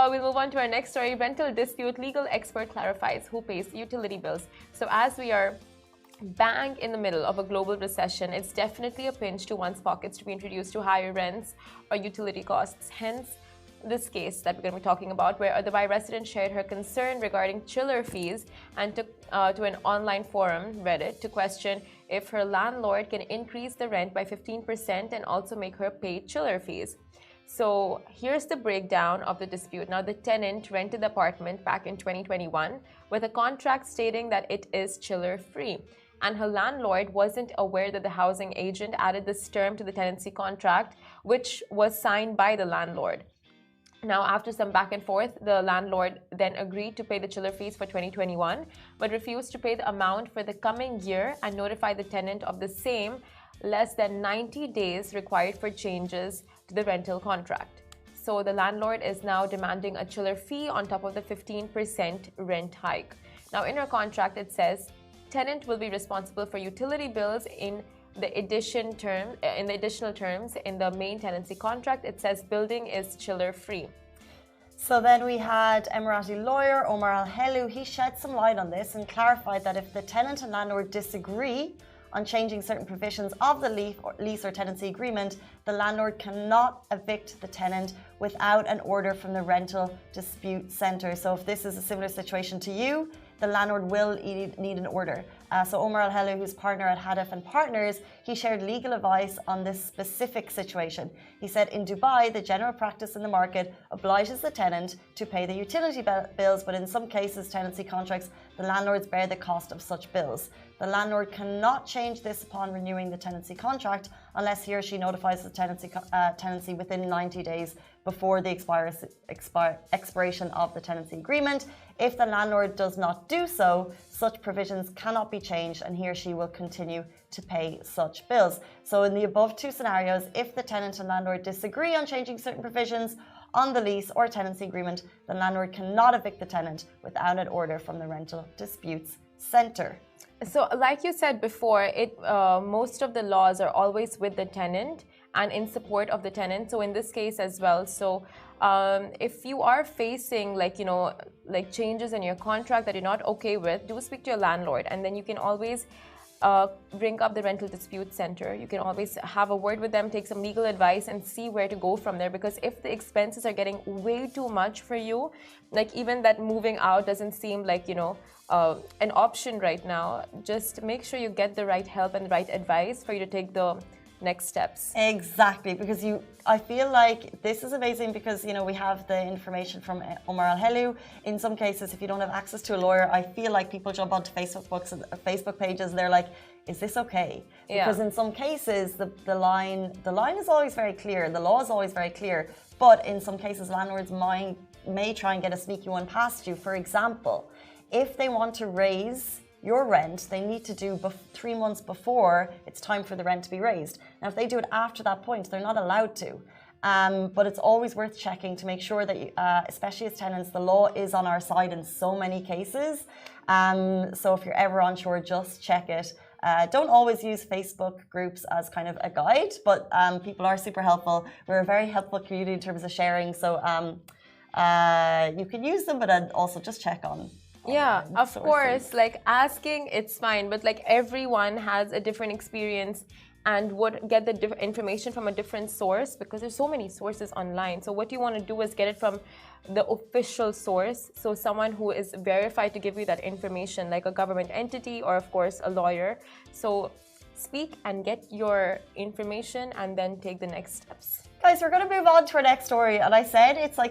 We'll move on to our next story. Rental dispute, legal expert clarifies who pays utility bills. So as we are bang in the middle of a global recession, it's definitely a pinch to one's pockets to be introduced to higher rents or utility costs. Hence, this case that we're going to be talking about, where a Dubai resident shared her concern regarding chiller fees and took to an online forum, Reddit, to question if her landlord can increase the rent by 15% and also make her pay chiller fees. So here's the breakdown of the dispute. Now, the tenant rented the apartment back in 2021 with a contract stating that it is chiller free. And her landlord wasn't aware that the housing agent added this term to the tenancy contract, which was signed by the landlord. Now, after some back and forth, the landlord then agreed to pay the chiller fees for 2021, but refused to pay the amount for the coming year and notified the tenant of the same less than 90 days required for changes to the rental contract. So the landlord is now demanding a chiller fee on top of the 15% rent hike. Now, in her contract, it says tenant will be responsible for utility bills in the additional terms in the main tenancy contract. It says building is chiller free. So then we had Emirati lawyer Omar Al Helu. He shed some light on this and clarified that if the tenant and landlord disagree on changing certain provisions of the lease or tenancy agreement, the landlord cannot evict the tenant without an order from the rental dispute centre. So if this is a similar situation to you, the landlord will need an order. So Omar Al Helu, who's partner at Hadaf and Partners, he shared legal advice on this specific situation. He said, in Dubai, the general practice in the market obliges the tenant to pay the utility bills, but in some cases, tenancy contracts, the landlords bear the cost of such bills. The landlord cannot change this upon renewing the tenancy contract unless he or she notifies the tenancy within 90 days before the expiration of the tenancy agreement. If the landlord does not do so, such provisions cannot be changed and he or she will continue to pay such bills. So in the above two scenarios, if the tenant and landlord disagree on changing certain provisions on the lease or tenancy agreement, the landlord cannot evict the tenant without an order from the rental disputes centre. So like you said before, most of the laws are always with the tenant and in support of the tenant. So in this case as well. So if you are facing like changes in your contract that you're not okay with, do speak to your landlord, and then you can always bring up the rental dispute center. You can always have a word with them, take some legal advice and see where to go from there. Because if the expenses are getting way too much for you, like even that moving out doesn't seem like, an option right now, just make sure you get the right help and the right advice for you to take the next steps. Exactly, because I feel like this is amazing because we have the information from Omar Al Helu. In some cases, if you don't have access to a lawyer, I feel like people jump onto Facebook pages and they're like, is this okay? Because in some cases the line is always very clear, the law is always very clear, but in some cases landlords may try and get a sneaky one past you. For example, if they want to raise your rent, they need to do 3 months before it's time for the rent to be raised. Now, if they do it after that point, they're not allowed to. But it's always worth checking to make sure that, especially as tenants, the law is on our side in so many cases. So if you're ever unsure, just check it. Don't always use Facebook groups as kind of a guide, but people are super helpful. We're a very helpful community in terms of sharing. So you can use them, but also just check on. Yeah, of course, like asking, it's fine, but like everyone has a different experience and would get the information from a different source because there's so many sources online. So what you want to do is get it from the official source. So someone who is verified to give you that information, like a government entity or of course a lawyer. So speak and get your information and then take the next steps. Guys, we're going to move on to our next story. And I said it's like